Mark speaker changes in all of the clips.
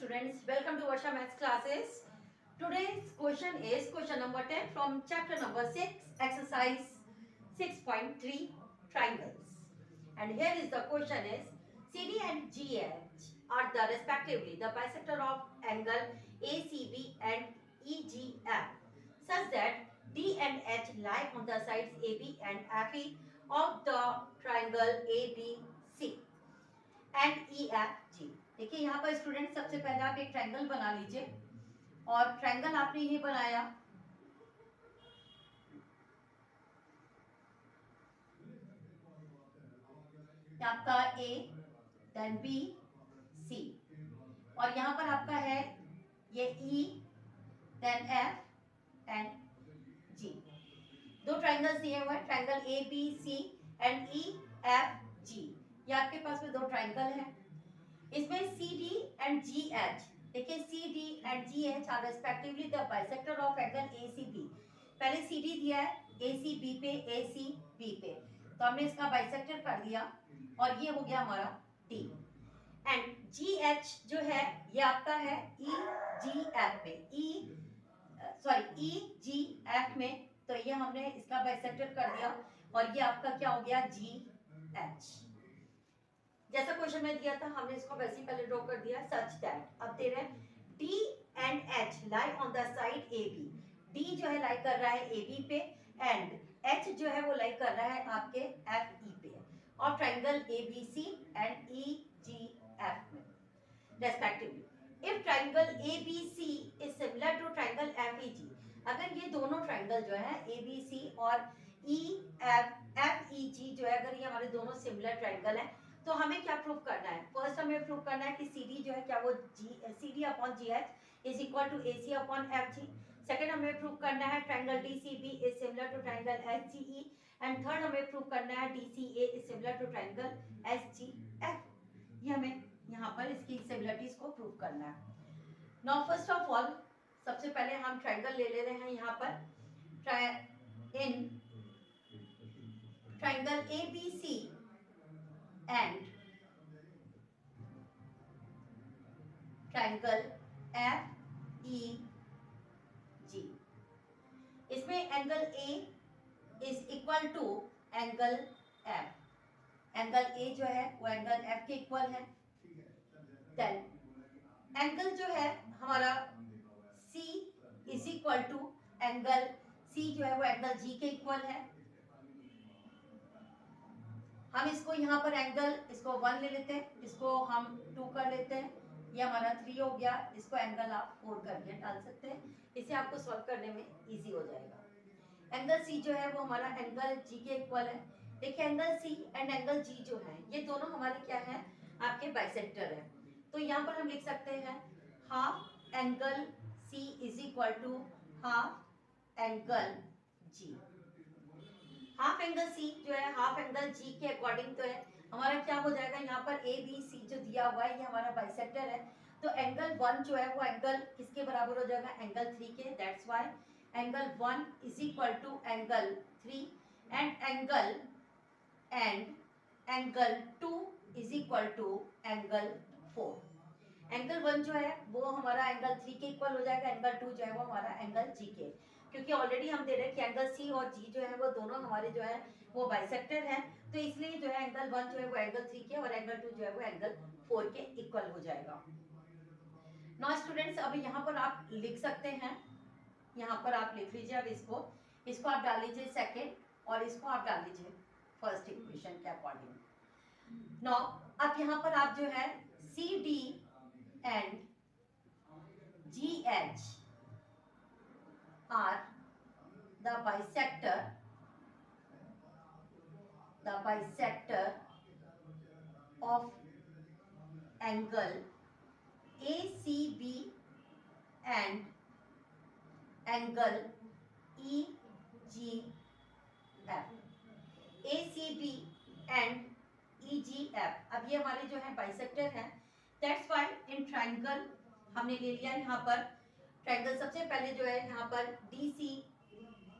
Speaker 1: students, welcome to Varsha Maths classes. Today's question is question number 10 from chapter number 6, exercise 6.3, triangles. And here is the question is, CD and GH are the respectively the bisector of angle ACB and EGF such that D and H lie on the sides AB and FE of the triangle ABC and EFG. देखिए यहाँ पर student सबसे पहले आप एक triangle बना लीजिए और ट्रायंगल आपने ये बनाया, आपका ए देन बी सी और यहाँ पर आपका है ये E then F and G. दो ट्रायंगल्स दिए हुए हैं, triangle A B C and E F G. ये आपके पास में दो ट्रायंगल है. इसमें C D and G H, देखिए C D and G H are respectively the bisector of angle A C B. पहले सी डी दिया है ए सी बी पे, ए सी बी पे, तो हमने इसका बाइसेक्टर कर दिया और ये हो गया हमारा डी. एंड जी एच जो है ये आपका है ई जी एफ पे, ई जी एफ में, तो ये हमने इसका बाइसेक्टर कर दिया और ये आपका क्या हो गया जी एच. जैसा क्वेश्चन में दिया था हमने इसको वैसे ही पहले ड्रॉ कर दिया सच दैट. अब दे रहे हैं D and H lie on the side A B. D जो है लाई कर रहा है ए बी पे एंड एच जो है वो लाई कर रहा है आपके एफ ई पे और triangle A B C and E G F में respectively. If triangle A B C is similar to triangle F E G, अगर ये दोनों ट्रायंगल जो है ए बी सी और ई एफ ई जी जो है अगर ये हमारे दोनों सिमिलर ट्रायंगल है तो हमें क्या प्रूव करना है. फर्स्ट हमें प्रूव करना है कि सी डी जो है क्या वो C D upon G H is equal to A C upon F G. Second हमें प्रूव करना है triangle D C B is similar to triangle S G E and third हमें प्रूव करना है D C A is similar to triangle S G F. ये हमें यहाँ पर इसकी सिमिलरिटीज को प्रूव करना है. नाउ फर्स्ट ऑफ ऑल सबसे पहले हम ट्रायंगल ले रहे हैं यहाँ पर in triangle A B C and triangle FEG. इसमें angle A is equal to angle F. Angle A जो है वो एंगल F के इक्वल है. देन एंगल जो है हमारा C is equal to angle C जो है वो एंगल G के इक्वल है. हम इसको यहाँ पर एंगल इसको 1 ले लेते हैं, इसको हम 2 कर लेते हैं, ये हमारा 3 हो गया. इसको एंगल आप 4 करके डाल सकते हैं, इसे आपको सॉल्व करने में इजी हो जाएगा. एंगल सी जो है वो हमारा एंगल जी के इक्वल है. देखिए angle C and angle G जो है ये दोनों हमारे क्या है आपके बाइसेक्टर है. तो यहाँ पर हम लिख सकते हैं half angle C is equal to half angle G. Half angle C जो है हाफ एंगल जी के अकॉर्डिंग तो है हमारा क्या हो जाएगा यहाँ पर ए बी सी जो दिया हुआ है ये हमारा बाइसेक्टर है. तो एंगल 1 जो है वो एंगल किसके बराबर हो जाएगा एंगल 3 के. That's why angle 1 is equal to angle 3 and angle 2 is equal to angle 4. Angle 1 जो है वो हमारा एंगल 3 के इक्वल हो जाएगा, एंगल 2 जो है वो हमारा एंगल जी के, क्योंकि ऑलरेडी हम दे रहे हैं कि एंगल सी और जी जो है वो दोनों हमारे जो है वो बाइसेक्टर हैं. तो इसलिए जो है एंगल 1 जो है वो एंगल 3 के और एंगल 2 जो है वो एंगल 4 के इक्वल हो जाएगा. नाउ स्टूडेंट्स अब यहाँ पर आप लिख सकते हैं, यहाँ पर आप लिख लीजिए. अब इसको आप डाल लीजिए सेकेंड और इसको आप डाल लीजिए फर्स्ट इक्वेशन के अकॉर्डिंग. नाउ अब यहाँ पर आप जो है C D and G H are the bisector of angle ACB and angle EGF. ACB and EGF अब ये हमारे जो है बाइसेक्टर हैं. That's why in triangle हमने ले लिया यहाँ पर ट्रायंगल सबसे पहले जो है यहाँ पर D C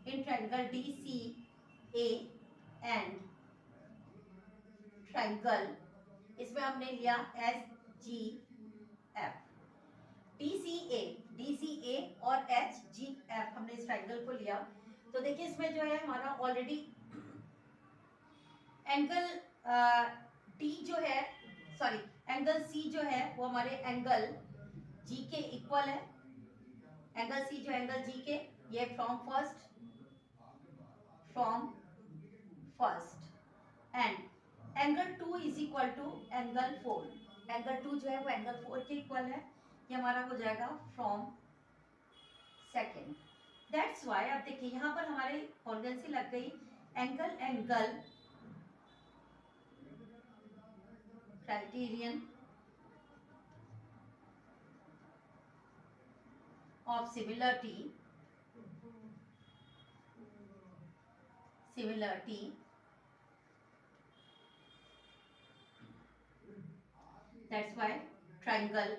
Speaker 1: in triangle D C A and triangle इसमें हमने लिया एस जी एफ. इस ट्राइंगल को लिया तो देखिए इसमें जो है हमारा ऑलरेडी एंगल डी जो है, सॉरी एंगल सी जो है वो हमारे एंगल जी के इक्वल है। एंगल सी जो एंगल जी के, ये from first and angle two is equal to angle four. Angle two जो है वो एंगल फोर के इक्वल है, ये हमारा हो जाएगा फ्रॉम सेकेंड। दैट्स वाई अब देखिए यहाँ पर हमारे कॉन्वेंसी लग गई angle criterion of similarity that's why triangle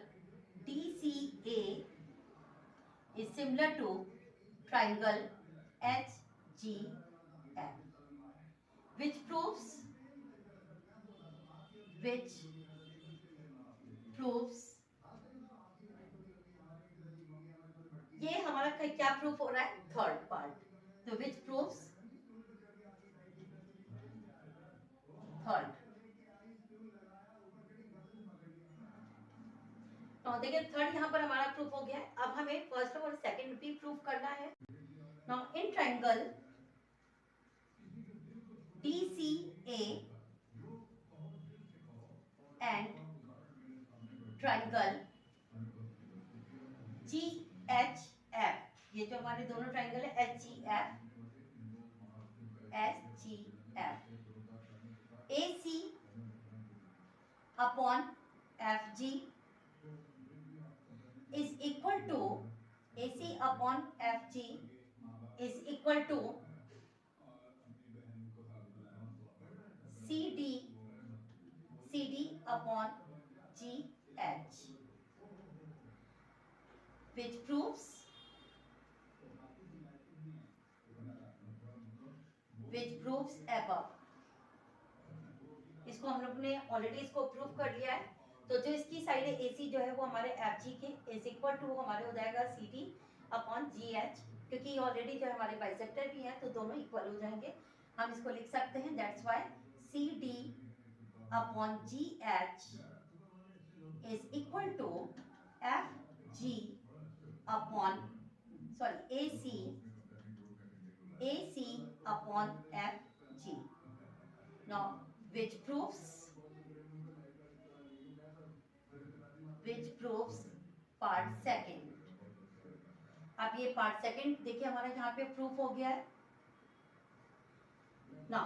Speaker 1: DCA is similar to triangle HGF, which proves ये हमारा क्या प्रूफ हो रहा है, थर्ड पार्ट, तो विच प्रूव्स थर्ड। तो देखिए थर्ड यहाँ पर हमारा प्रूफ हो गया है। अब हमें फर्स्ट और सेकंड भी प्रूफ करना है। Now in triangle DCA and triangle GHF, ये जो हमारे दोनों ट्रायंगल है HGF AC upon FG is equal to AC upon FG is equal to CD upon GH, which proves above। इसको हम लोग ने ऑलरेडी इसको प्रूव कर लिया है। तो जो इसकी साइड है AC जो है वो हमारे FG के इज इक्वल टू हमारे हो जाएगा CD अपॉन GH, क्योंकि ऑलरेडी जो हमारे बाइसेक्टर भी हैं तो दोनों इक्वल हो जाएंगे। हम इसको लिख सकते हैं that's why CD upon GH is equal to FG upon AC upon FG। Now which proves part second. अब ये पार्ट सेकंड देखिए हमारा यहाँ पे प्रूफ हो गया है ना।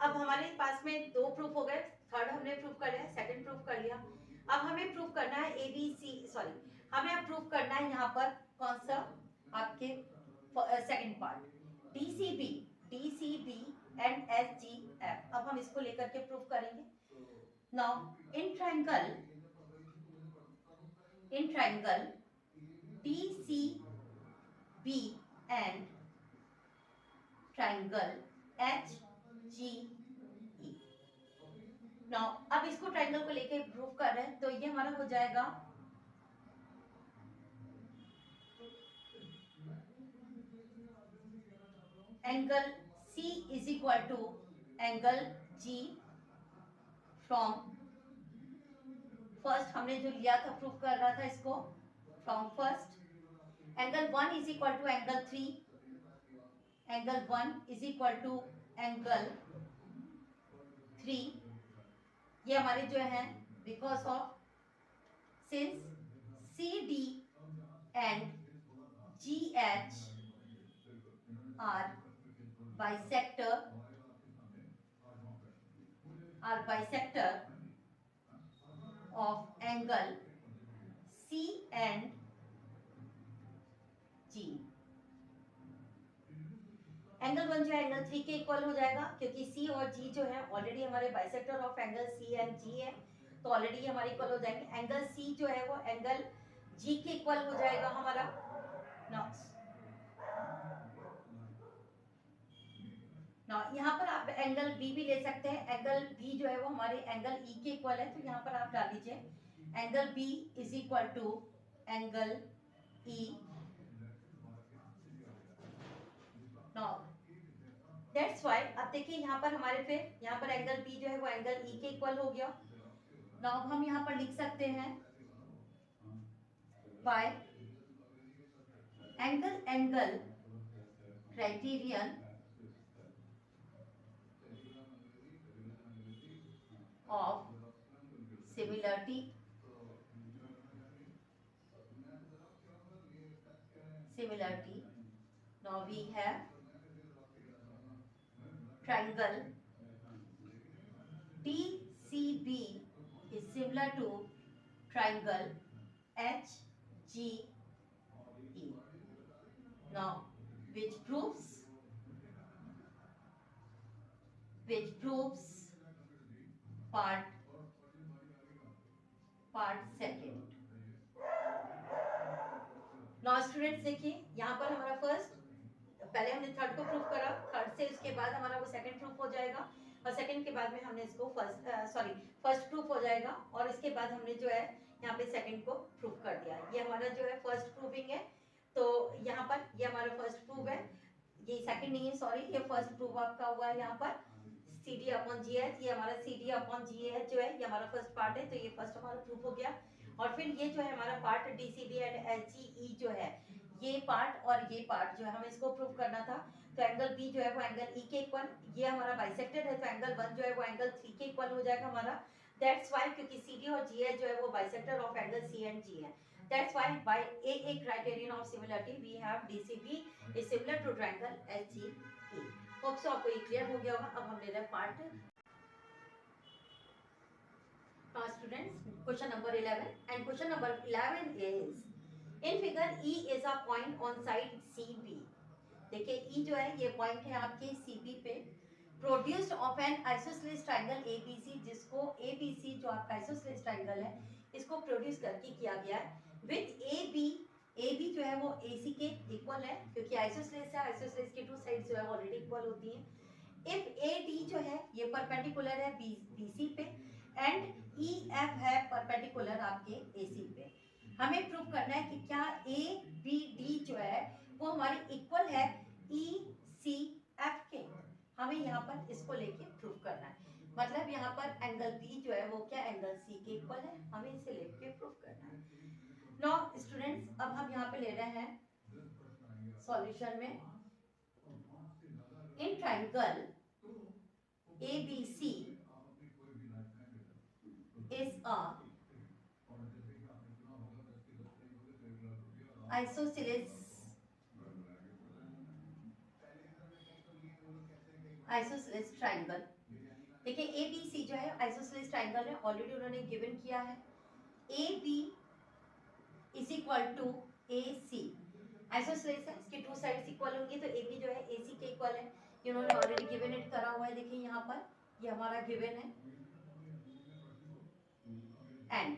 Speaker 1: अब हमारे पास में दो प्रूफ हो गए, थर्ड हमने प्रूफ कर लिया, सेकंड प्रूफ कर लिया। अब हमें प्रूफ करना है हमें अब प्रूफ करना है यहाँ पर कौन सा, आपके second part DCB and SGF। अब हम इसको लेकर के प्रूफ करेंगे। Now in triangle DCB and triangle HGE। Now अब इसको ट्रायंगल को लेके प्रूफ कर रहे हैं तो ये हमारा हो जाएगा angle C is equal to angle G from first, हमने जो लिया था प्रूफ कर रहा था इसको from first. Angle 1 is equal to angle 3, angle 1 is equal to angle 3, ये हमारे जो है because of since CD and GH are bisector of angle C and G। Angle 1 जो है एंगल 3 के इक्वल हो जाएगा, क्योंकि C और G जो है ऑलरेडी हमारे bisector of angle C and G है, तो ऑलरेडी हमारे इक्वल हो जाएंगे। एंगल C जो है वो एंगल G के इक्वल हो जाएगा हमारा। यहाँ पर आप एंगल B भी ले सकते हैं। एंगल B जो है वो हमारे एंगल E के इक्वल है, तो यहाँ पर आप डाल लीजिए angle B is equal to angle E now that's why अब देखिए यहाँ पर हमारे फिर यहाँ पर एंगल बी जो है वो एंगल ई के इक्वल हो गया। नाउ हम यहाँ पर लिख सकते हैं bye angle criterion of similarity now we have triangle TCB is similar to triangle HGE. Now which proves part second. Now students देखिए यहाँ पर हमारा फर्स्ट, पहले हमने थर्ड को प्रूफ करा, थर्ड से उसके बाद हमारा वो सेकंड प्रूफ हो जाएगा और सेकंड के बाद में हमने इसको फर्स्ट प्रूफ हो जाएगा और इसके बाद हमने जो है यहाँ पे सेकंड को प्रूफ कर दिया। ये हमारा जो है फर्स्ट प्रूफिंग है। तो यहाँ पर ये हमारा फर्स्ट प्रूफ है, ये सेकंड नहीं है, सॉरी, ये फर्स्ट प्रूफ आपका हुआ है यहाँ पर CD अपॉन GH। ये हमारा CD अपॉन GH जो है ये हमारा फर्स्ट पार्ट है, तो ये फर्स्ट हमारा प्रूफ हो गया। और फिर ये जो है हमारा पार्ट DCB एंड HGE जो है ये पार्ट और ये पार्ट जो है हमें इसको प्रूव करना था। तो एंगल B जो है वो एंगल E के इक्वल, ये हमारा बाइसेक्टर है, तो एंगल 1 जो है वो एंगल 3 के इक्वल हो जाएगा हमारा। दैट्स व्हाई क्योंकि CD और GH जो है वो bisector of angle C and G है। That's why by a criterion of similarity we have DCB is similar to triangle HGE. Hope so आपको ये क्लियर हो गया होगा। अब हम ले रहे हैं part students question number 11 and question number 11 is in figure E is a point on side CB। देखिए E जो है ये पॉइंट है आपके CB पे, produced of N isosceles triangle ABC, जिसको ABC जो आपका आइसोसेलेस ट्रायंगल है इसको प्रोड्यूस करके किया गया है विद AB जो है वो AC के इक्वल है क्योंकि आइसोसेलेस है, आइसोसेलेस की टू साइड्स जो है ऑलरेडी इक्वल होती हैं। इफ AD जो है ये परपेंडिकुलर है BC पे एंड EF है परपेंडिकुलर आपके AC पे। हमें प्रूव करना है कि क्या ABD जो है वो हमारे इक्वल है ECF के। हमें यहाँ पर इसको लेके प्रूव करना है, मतलब यहाँ पर एंगल B जो है वो क्या एंगल C के इक्वल है, हमें इसे लेके प्रूव करना है। नाउ स्टूडेंट्स अब हम यहाँ पे ले रहे हैं सॉल्यूशन में in triangle ABC is a isosceles triangle. देखिए ABC जो है आइसोसेलेस ट्रायंगल है, ऑलरेडी उन्होंने गिवन किया है। AB is equal to AC, isosceles है, इसके टू साइड्स इक्वल होंगे तो AB जो है AC के इक्वल है, ये उन्होंने ऑलरेडी गिवन इट करा हुआ है। देखिए यहाँ पर ये हमारा गिवन है एंड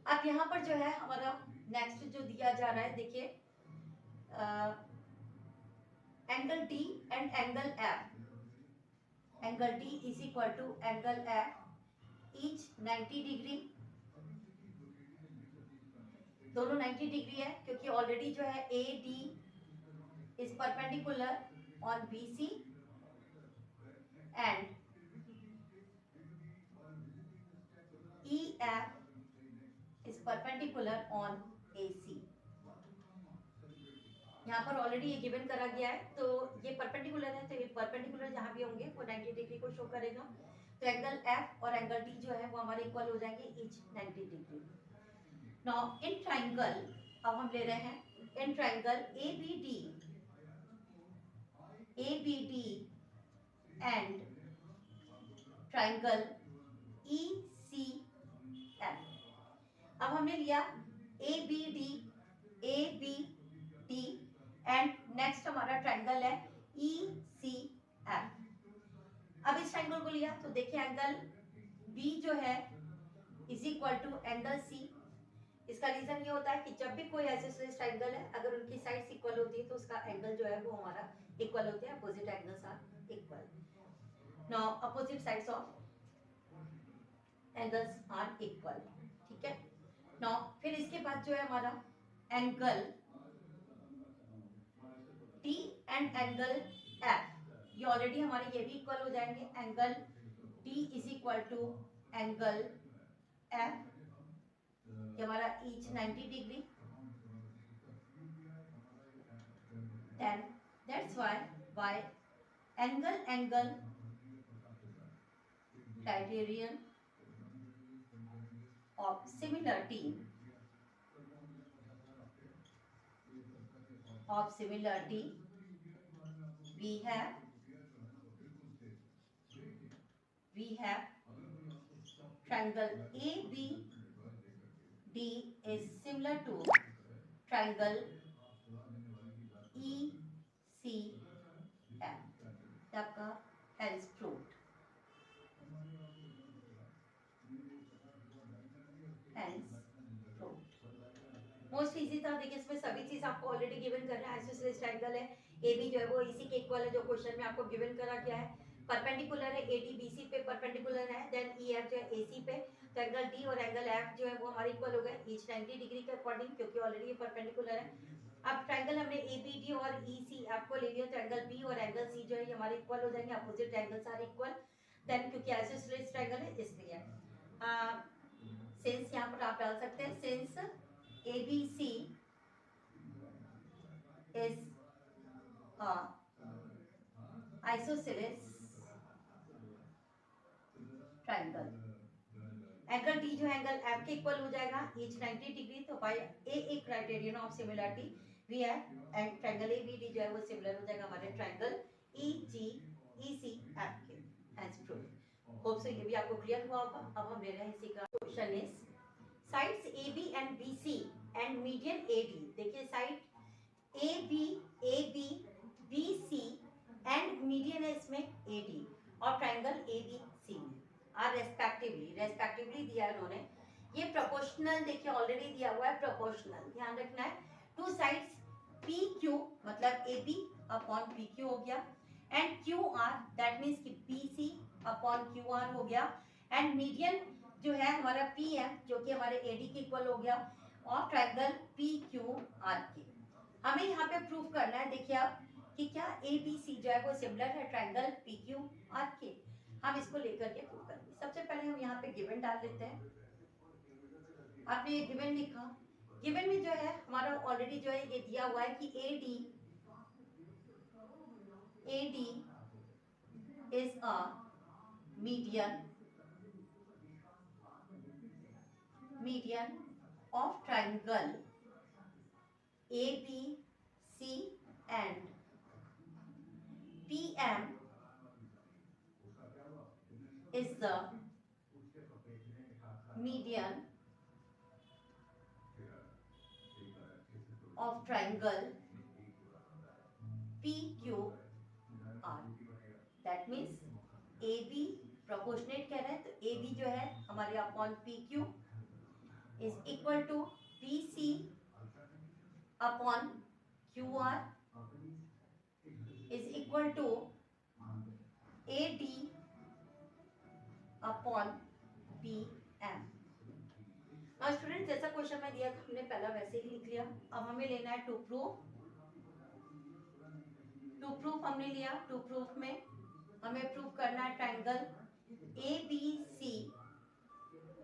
Speaker 1: अब यहाँ पर जो है हमारा नेक्स्ट जो दिया जा रहा है, देखिए angle D and angle F, angle D is equal to angle F each 90 degree, दोनों 90 डिग्री है क्योंकि ऑलरेडी जो है AD is perpendicular on BC and EF is perpendicular on AC। यहाँ पर ऑलरेडी ये गिवन करा गया है, तो ये परपेंडिकुलर है, तो ये परपेंडिकुलर जहाँ भी होंगे वो 90 डिग्री को शो करेगा। तो एंगल F और एंगल D जो है वो हमारे इक्वल हो जाएंगे each 90 degree. Now in triangle अब हम ले रहे हैं in triangle ABD and triangle ECF। अब हमने लिया ABD एंड नेक्स्ट हमारा ट्रायंगल है ECF। अब इस ट्रायंगल को लिया तो देखिए एंगल B जो है is equal to angle C। इसका रीजन ये होता है कि जब भी कोई आइसोसेलेस ट्रायंगल है अगर उनकी साइड्स इक्वल होती है तो उसका एंगल जो है वो हमारा इक्वल होते हैं, opposite angles are equal. Now opposite sides of angles are equal, ठीक है। नाउ फिर इसके बाद जो है हमारा angle D and angle F, ये ऑलरेडी हमारे ये भी इक्वल हो जाएंगे। Angle D is equal to angle F, ये हमारा each 90 degree. Then that's why angle criterion of similarity we have triangle ABD is similar to triangle ECF, आपका hence proved, most easy था। देखिए इसमें सभी चीज आपको ऑलरेडी गिवन कर रहा है। आइसोसेलेस ट्रायंगल है, AB जो है वो EC के इक्वल है, जो क्वेश्चन में आपको गिवन करा गया है। परपेंडिकुलर है, AD BC पे परपेंडिकुलर है, देन EF जो है AC पे। तो एंगल D और एंगल F जो है वो हमारे इक्वल हो गए ईच 90 डिग्री के अकॉर्डिंग, क्योंकि ऑलरेडी ये परपेंडिकुलर है। अब ट्रायंगल हमने ABD और ECF को ले लिया, तो एंगल B और एंगल C जो है ये हमारे इक्वल हो जाएंगे, opposite angles are equal. Then क्योंकि आइसोसेलेस ट्रायंगल है इसलिए सिंस यहाँ पर आप डाल सकते हैं, since ABC is isosceles triangle, angle D जो एंगल F के इक्वल हो जाएगा ईच 90 डिग्री। तो by a criterion of similarity we है, एंड ट्रायंगल ABD जो है वो सिमिलर हो जाएगा हमारे ट्रायंगल ECF के, एज प्रूफ। होप सो ये भी आपको क्लियर हुआ होगा। अब हम ले रहे हैं इसी का question is sides AB and BC and median AD। देखिए side AB BC and median है इसमें AD, और ट्रायंगल ABC आर रेस्पेक्टिवली दिया है उन्होंने। ये प्रोपोर्शनल देखिए ऑलरेडी दिया हुआ है, प्रोपोर्शनल ध्यान रखना है। टू साइड्स PQ मतलब AB अपॉन PQ हो गया, एंड QR दैट मींस कि PC अपॉन QR हो गया, एंड मीडियन जो है हमारा PM जो कि हमारे AD के इक्वल हो गया, और ट्रायंगल PQR के। हमें यहाँ पे प्रूव करना है, देखिए आप कि क्या ABC जो है वो सिमिलर है ट्रायंगल PQR के। हम इसको लेकर के प्रूव करेंगे। सबसे पहले हम यहाँ पे गिवन डाल लेते हैं। आपने ये गिवन लिखा, गिवन में जो है हमारा ऑलरेडी जो है ये दिया हुआ है कि AD is a median of triangle ABC and PM is the median of triangle PQR। That means AB proportionate कह रहे हैं, तो AB जो है हमारे upon PQ is equal to BC upon QR is equal to AD upon PM। और student जैसा question में दिया था हमने पहला वैसे ही लिख लिया। अब हमें लेना है टू प्रूफ हमने लिया। टू प्रूफ में हमें प्रूफ करना है triangle ABC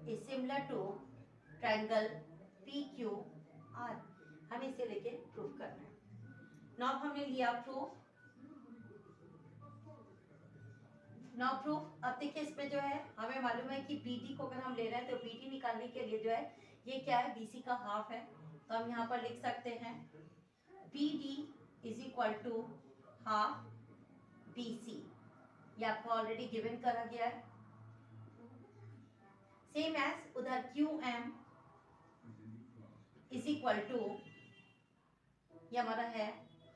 Speaker 1: is similar to triangle PQR। हमें इसे लेके प्रूफ करना है। नाउ हमने लिया प्रूफ। अब देखिए इसमें जो है हमें मालूम है कि BD को अगर हम ले रहे हैं तो BD निकालने के लिए जो है ये क्या है, BC का हाफ है। तो हम यहाँ पर लिख सकते हैं BD is equal to half BC। ये आपको ऑलरेडी गिवन करा गया है। सेम एज उधर QM इज इक्वल टू, ये हमारा है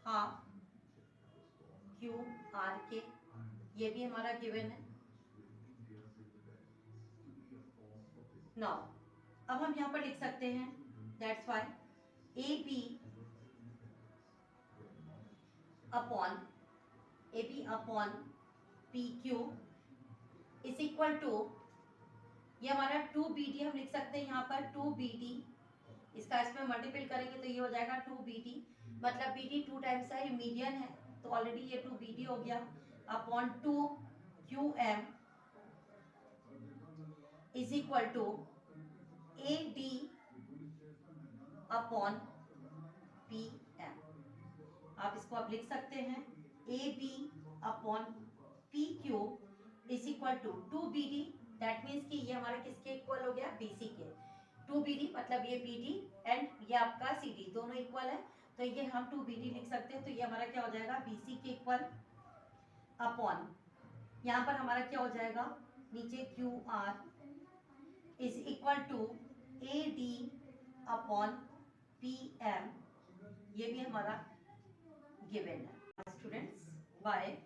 Speaker 1: हाफ QR के, ये भी हमारा गिवन है। नाउ अब हम यहाँ पर लिख सकते हैं that's why AB upon PQ is equal to, ये हमारा 2BD हम लिख सकते हैं यहाँ पर 2BD, इसका इसमें मल्टीपल करेंगे तो ये हो जाएगा 2BD मतलब BD 2 टाइम्स है, ये मीडियन है तो ऑलरेडी ये 2 BD हो गया upon 2 QM is equal to AD upon PM। आप इसको आप लिख सकते हैं AB upon PQ is equal to 2BD। That means कि ये हमारा किसके इक्वल हो गया, BC के। 2BD मतलब ये BD एंड ये आपका CD दोनों इक्वल है, तो ये हम 2BD लिख सकते हैं। तो ये हमारा क्या हो जाएगा, BC के इक्वल अपॉन यहाँ पर हमारा क्या हो जाएगा, नीचे QR is equal to AD upon PM। ये भी हमारा गिवन है students by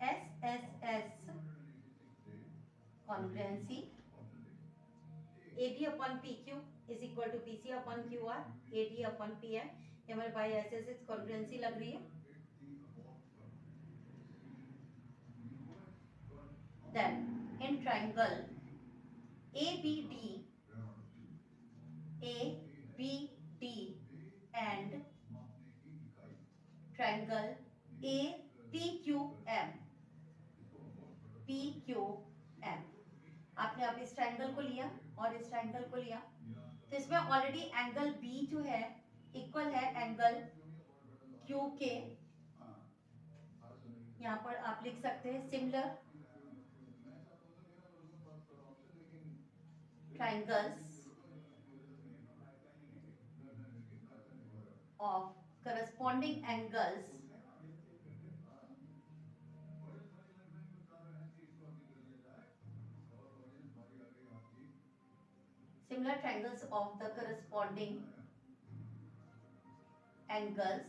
Speaker 1: SSS congruency AD upon PQ is equal to BC upon QR AD upon PM। ये हमारे बाय SSS congruency लग रही है। Then in triangle ABD and triangle PQM आपने अब इस ट्रायंगल को लिया और इस ट्रायंगल को लिया, तो इसमें ऑलरेडी एंगल बी जो है इक्वल है एंगल क्यू के। यहाँ पर आप लिख सकते हैं similar triangles of corresponding angles similar triangles of the corresponding angles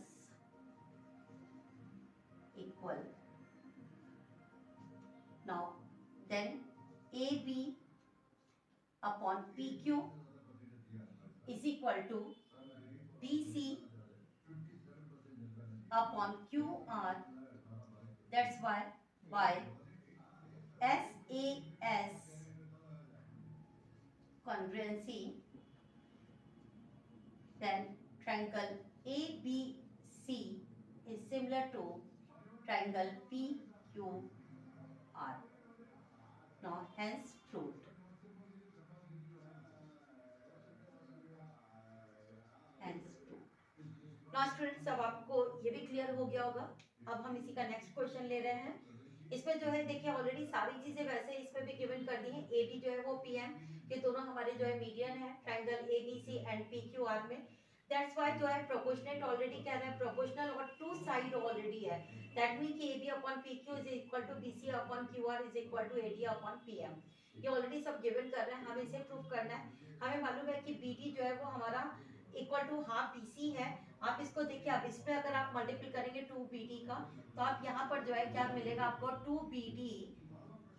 Speaker 1: equal. Now then AB upon PQ is equal to BC upon QR. That's why by SAS congruency, then triangle ABC is similar to triangle PQR. Now hence proved. Now students, अब आपको ये भी clear हो गया होगा। अब हम इसी का नेक्स्ट क्वेश्चन ले रहे हैं। इसमें जो है देखिए ऑलरेडी सारी चीजें वैसे इसमें भी गिवन कर दी है। AD जो है वो PM, ये दोनों हमारे जो है मीडियन है ट्रायंगल ABC एंड PQR में। दैट्स व्हाई जो है प्रोपोर्शनेट ऑलरेडी कह रहे हैं, प्रोपोर्शनल और टू साइड ऑलरेडी है। दैट मीन कि AB upon PQ is equal to BC upon QR is equal to AD upon PM। ये ऑलरेडी सब गिवन कर रहे हैं, हमें इसे प्रूव करना है। हमें मालूम है कि BD जो है वो हमारा इक्वल टू हाफ BC है। आप इसको देखिए, आप इस पे अगर आप मल्टीपल करेंगे 2BD का, तो आप यहाँ पर जो है क्या मिलेगा आपको, 2BD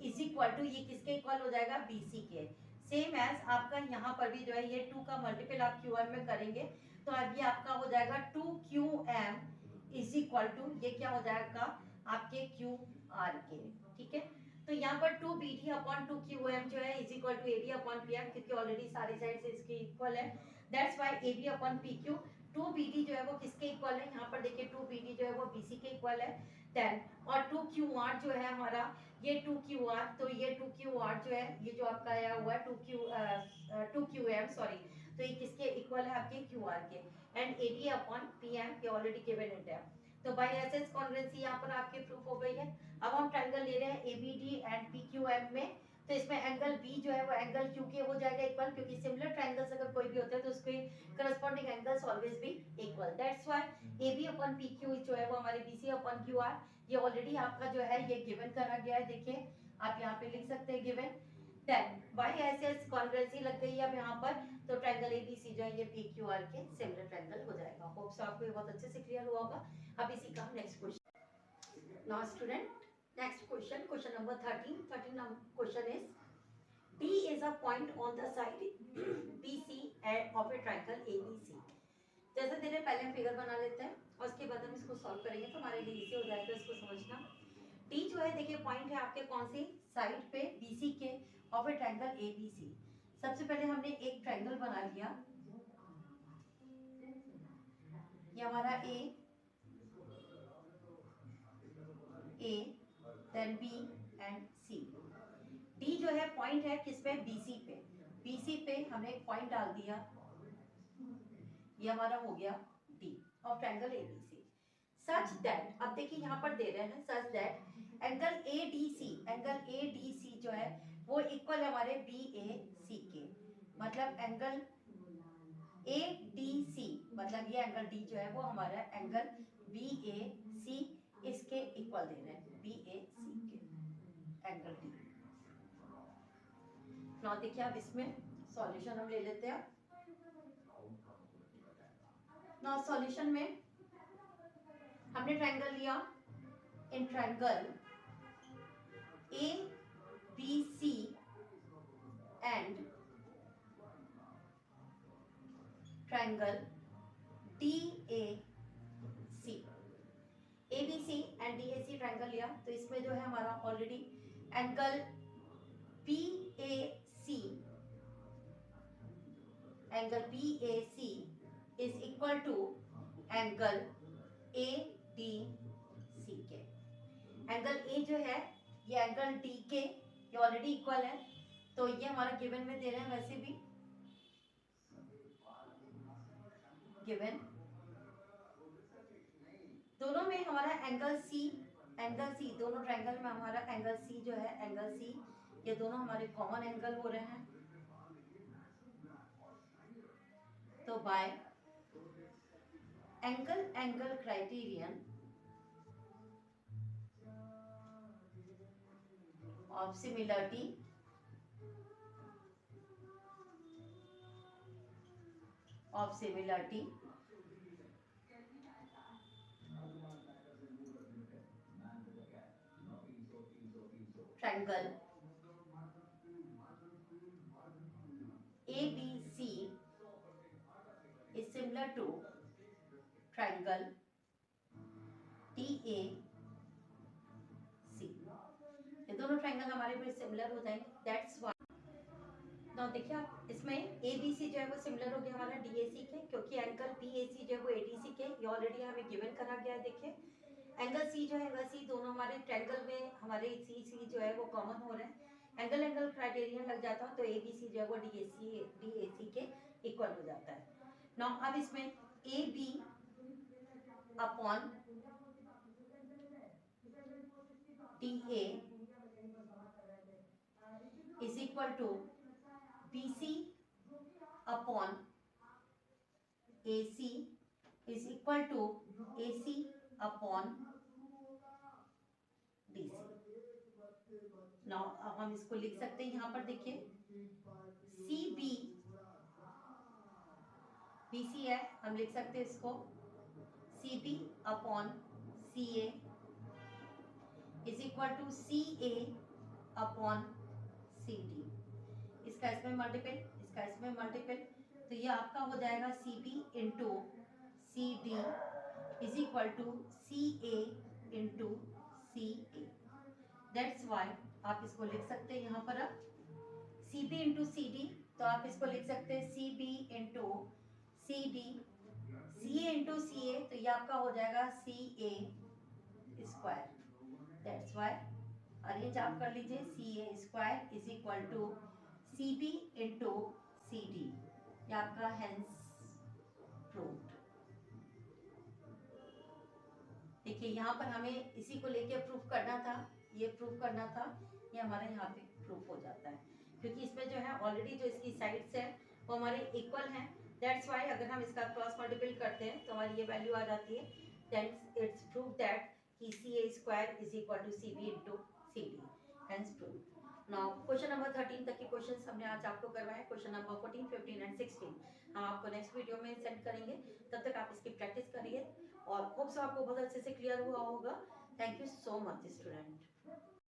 Speaker 1: इज इक्वल टू ये किसके इक्वल हो जाएगा, BC के। सेम एज आपका यहाँ पर भी जो है ये 2 का मल्टीपल आप QR में करेंगे तो अब ये आपका हो जाएगा 2QM इज इक्वल टू ये क्या हो जाएगा आपके QR के। ठीक है, तो यहाँ पर 2BD अपॉन 2QM जो है is equal to AD upon PM, क्योंकि ऑलरेडी सारी साइड से इसके इक्वल है। That's why AB upon PQ 2BD जो है वो किसके इक्वल है, यहाँ पर देखिए 2BD जो है वो BC के इक्वल है। देन और 2QR जो है हमारा ये 2QR, तो ये 2QR जो है ये जो आपका आया हुआ है 2QM सॉरी, तो ये किसके इक्वल है आपके QR के। एंड AD अपॉन PM ये ऑलरेडी गिवन है। तो बाय एसएस कॉन्ग्रुएंसी यहाँ पर आपकी प्रूफ हो गई है। अब हम ट्रायंगल ले रहे हैं ABD एंड PQM में, तो इसमें एंगल B जो है वो एंगल Q के हो जाएगा इक्वल, क्योंकि सिमिलर ट्रायंगल्स अगर कोई भी होता है तो उसके corresponding angles always be equal. That's why AB upon PQ जो है वो हमारे BC अपॉन QR ये ऑलरेडी आपका जो है ये गिवन करा गया है। देखिए आप यहाँ पे लिख सकते हैं given. Then by SS congruency लग गई है अब यहाँ पर, तो ट्रायंगल ABC जो है ये PQR के सिमिलर ट्रायंगल हो जाएगा। होप सो आपको ये बहुत अच्छे से क्लियर हुआ होगा। अब इसी का next question. Now student next question number 13 question is D is a point on the side BC of a triangle ABC। जैसे धीरे पहले हम फिगर बना लेते हैं और उसके बाद हम इसको सॉल्व करेंगे तो हमारे लिए इजी हो जाएगा इसको समझना। D जो है देखिए पॉइंट है आपके कौन सी साइड पे BC के ऑफ ए ट्रायंगल ABC। सबसे पहले हमने एक ट्रायंगल बना लिया ये हमारा A then B and C. D जो है पॉइंट है किस पे, बीसी पे। बीसी पे हमने एक पॉइंट डाल दिया, ये हमारा हो गया D of triangle ABC. Such that, अब देखिए यहाँ पर दे रहे हैं सच दैट एंगल एडीसी जो है वो इक्वल है हमारे बीएसी के। मतलब एंगल एडीसी, मतलब ये एंगल डी जो है वो हमारा एंगल बीएसी इसके इक्वल दे रहे हैं, बीएसी के एंगल डी। ना देखिए अब इसमें सॉल्यूशन हम ले लेते हैं। ना सॉल्यूशन में हमने ट्रायंगल लिया, in triangle A B C and triangle D A C, A B C and D A C triangle लिया। तो इसमें जो है हमारा already angle B A C is equal to angle A D C के। Angle ए जो है ये एंगल डी के ये ऑलरेडी इक्वल है, तो ये हमारा गिवन में दे रहे हैं, वैसे भी गिवन दोनों में हमारा एंगल सी दोनों ट्रायंगल में हमारा एंगल सी जो है एंगल सी, ये दोनों हमारे कॉमन एंगल हो रहे हैं। तो bye angle criterion of similarity triangle ABC is similar to triangle TAC। ये दोनों ट्रायंगल हमारे भी सिमिलर हो जाएंगे, दैट्स व्हाई। नाउ देखिए आप इसमें ABC जो है वो सिमिलर हो गया हमारा DAC के, क्योंकि एंगल BAC जो है वो ADC के, ये ऑलरेडी हमें गिवन करा गया है। देखिए एंगल C जो है एंगल C दोनों हमारे ट्रायंगल में हमारे C जो है वो कॉमन हो रहे हैं। एंगल क्राइटेरियन लग जाता है तो ABC जो है वो DAC के इक्वल हो जाता है। नाउ अब इसमें AB upon DA is equal to BC upon AC is equal to AC upon DC। Now अब हम इसको लिख सकते हैं, यहाँ पर देखिए CB BC है, हम लिख सकते हैं इसको CB upon CA is equal to CA upon CD। इसका इसमें मल्टीपल, इसका इसमें मल्टीपल, तो ये आपका हो जाएगा CB into CD is equal to CA into CA। That's why आप इसको लिख सकते हैं यहाँ पर अब CB इंटू CD, तो आप इसको लिख सकते हैं CB into CD, CA into CA, तो ये आपका हो जाएगा CA square. That's why arrange आप कर लीजिए, CA square is equal to CB into CD, ये आपका हेंस प्रूव्ड। देखिए यहाँ पर हमें इसी को लेके प्रूफ करना था, ये प्रूफ करना था, ये हमारे यहाँ पे प्रूफ हो जाता है, क्योंकि इसमें जो है ऑलरेडी जो इसकी साइड्स है वो हमारे इक्वल हैं। दैट्स वाई अगर हम इसका क्रॉस मल्टीपल करते हैं तो हमारी ये वैल्यू आ जाती है। दैट्स इट्स प्रूव दैट कि CA square is equal to CB into CD, hence prove. Now question number 13 तक के क्वेश्चंस हमने आज आपको करवाए। क्वेश्चन नंबर 14, 15 एंड 16 हम आपको नेक्स्ट वीडियो में सेंड करेंगे, तब तक आप इसकी प्रैक्टिस करिए और होप सो आपको बहुत अच्छे से क्लियर हुआ होगा। Thank you so much student.